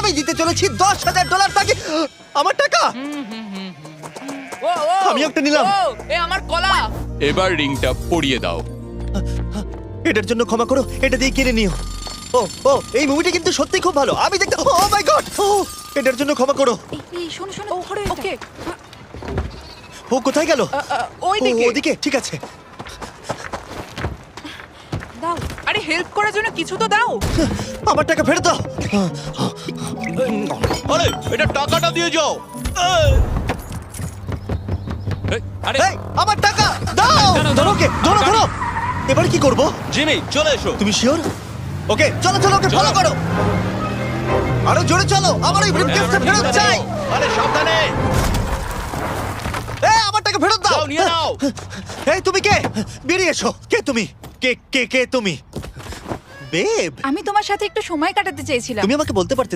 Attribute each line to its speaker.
Speaker 1: আমি দিতে চলেছি $10,000 তাকে। আমার টাকা
Speaker 2: ও ও
Speaker 1: আমি একটা নিলাম।
Speaker 2: ও, এ আমার কলা।
Speaker 3: এবার রিংটা পরিয়ে দাও।
Speaker 1: এটার জন্য ক্ষমা করো, এটা দিয়ে কিনে নিও। ও ও এই মুভিটা কিন্তু সত্যি খুব ভালো, আমি দেখতে। ও মাই গড, ও এটার জন্য ক্ষমা করো।
Speaker 4: এই শোনো শোনো ধরো
Speaker 2: ওকে
Speaker 1: ও কোথায় গেল?
Speaker 2: ওই
Speaker 1: ও,
Speaker 2: দিকে।
Speaker 1: ওদিকে, ঠিক আছে।
Speaker 4: দাও।
Speaker 2: আরে হেল্প করার জন্য কিছু তো দাও।
Speaker 1: আমার টাকা ফেরত দাও।
Speaker 5: আরে এটা টাকাটা দিয়ে যাও।
Speaker 3: আরে
Speaker 1: এই, আমার টাকা দাও।
Speaker 3: দাঁড়াও,
Speaker 1: ধরো ওকে, ধরো ধরো। এবার কি করব?
Speaker 5: জিমি চলে এসো।
Speaker 1: তুমি শিওর? ওকে চলো চলো, ওকে ফলো করো। আরো জোরে চলো, আমার ওই ব্রিফকেসটা ফেরত চাই।
Speaker 5: আরে সাবধানে
Speaker 1: এই আমার টাকা ফেরত দাও।
Speaker 5: যাও নিয়ে নাও।
Speaker 1: এই তুমি কে? বেরিয়ে এসো। কে তুমি? কে কে কে তুমি? বেব,
Speaker 4: আমি তোমার সাথে একটু সময় কাটাতে চেয়েছিলাম।
Speaker 1: তুমি আমাকে বলতে পারতে